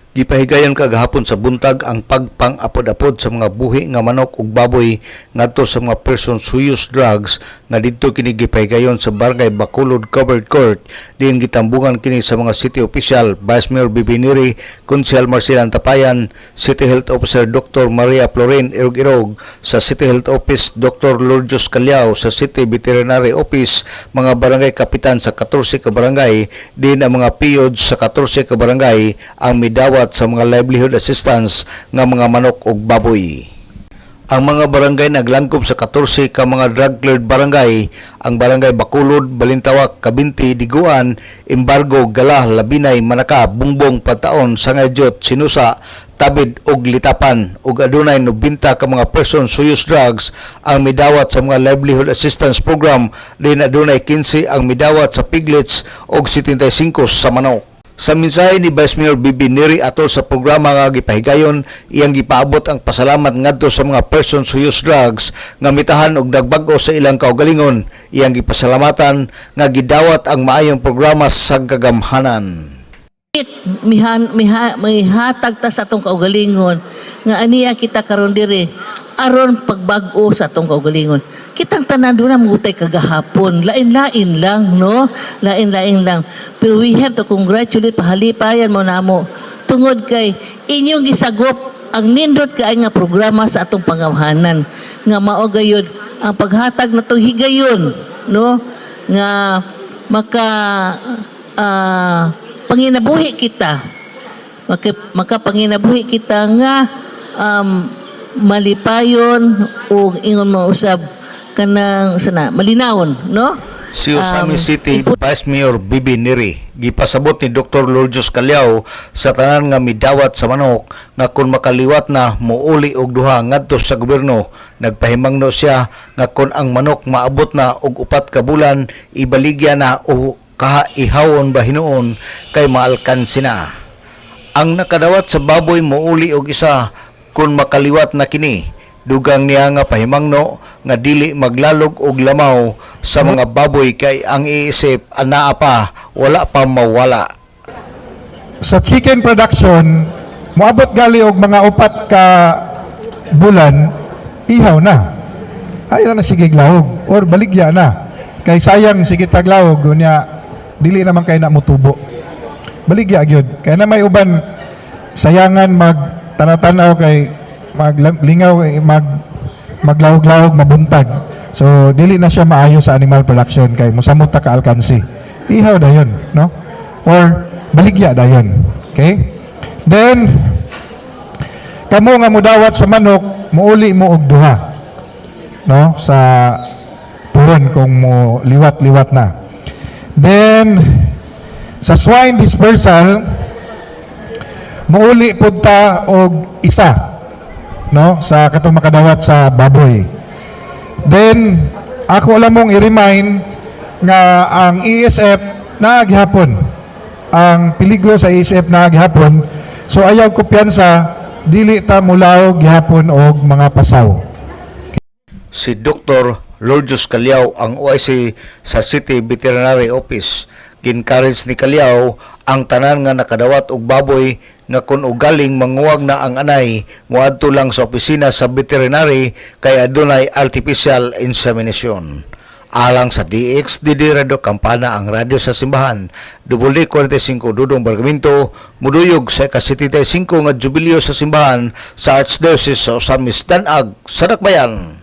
Gipahigayon kagahapon sa buntag ang pagpang-apod-apod sa mga buhi nga manok ug baboy ngadto sa mga persons who use drugs nga didto kini gipahigayon sa Barangay Bacolod Covered Court. Diin gitambungan kini sa mga city official, Vice Mayor Bibiniri, Konsehal Marcilan Tapayan, City Health Officer Dr. Maria Florin Irog-Irog, sa City Health Office Dr. Lourdes Calyao, sa City Veterinary Office mga barangay kapitan sa 14 ka barangay, din ang mga PIOD sa 14 ka barangay ang midawat sa mga livelihood assistance nga mga manok ug baboy. Ang mga barangay naglangkob sa 14 ka mga drug-cleared barangay, ang Barangay Bacolod, Balintawak, Kabinti, Diguan, Embargo, Galah, Labinay, Manaka, Bungbong, Pataon, Sangayjot, Sinusa, Tabid ug Litapan ug adunay 90 ka mga persons who use drugs ang midawat sa mga livelihood assistance program, din adunay 15 ang midawat sa piglets ug 75 sa manok. Sa mensahe ni Vice Mayor Bibiniri atol sa programa nga gipahigayon, iyang gipaabot ang pasalamat ngadto sa mga persons who use drugs nga mitahan og nagbag-o sa ilang kaugalingon. Iyang gipasalamatan nga gidawat ang maayong programa sa kagamhanan. Mihatag ta sa atong kaugalingon nga aniya kita karon diri aron pagbag-o sa atong kaugalingon. Kitang tanan doon na mutay kagahapon. Lain-lain lang, no? Lain-lain lang. Pero we have to congratulate, pahalipayan mo na mo. Tungod kay inyong gisagop ang nindot kay nga programa sa atong pangamhanan. Nga maogayod ang paghatag na itong higayon, no? Nga panginabuhi kita. Makapanginabuhi kita nga malipayon o ingon mo usab kanang malinawon, no? Si Osami City Vice Mayor Bibiniri gipasabot ni Dr. Lourdes Calyao sa tanan nga midawat sa manok nga kung makaliwat na muuli og duha ngadto sa gobyerno. Nagpahimangno siya nga kung ang manok maabot na og 4 ka bulan, ibaligya na o kahaihawon ba hinuon kay maalkansi na. Ang nakadawat sa baboy muuli og isa kung makaliwat na kini. Dugang niya nga pahimangno nga dili maglalog og lamaw sa mga baboy kay ang iisip anaa pa wala pa mawala. Sa chicken production moabot gali og mga 4 ka bulan ihaw na. Ay na sige glawog or baligya na. Kay sayang sige taglawog unya dili naman kay na motubo. Baligya gyud. Kay na may uban sayangan mag tanaw-tanaw kay maglingaw maglawog-lawog mabuntag, so dili na siya maayo sa animal production kay mosamot ta ka alkansi ihaw dayon, no, or baligya dayon. Okay, then kamo nga mudawat sa manok muuli mo og duha, no, sa puron kung mo liwat-liwat na. Then sa swine dispersal muuli pud ta og isa, no, sa katong makadawat sa baboy. Then ako alam mong i-remind nga ang ESF na gihapon, ang peligro sa ESF na gihapon, so ayaw kumpiyansa dili ta mulaog gihapon og mga pasaw. Si Dr. Lourdes Calyao ang OIC sa City Veterinary Office. Gincourage ni Calyao ang tanan nga nakadawat og baboy nga kun ugaling manguwag na ang anay moadto lang sa opisina sa veterinary kay adunay artificial insemination. Alang sa DXDD Radio Campana ang radyo sa simbahan, WD45 Dudong Bargamento, muduyog sa ika-75 nga jubileo sa simbahan sa Archdiocese sa Osamis Danag, Sadakbayan.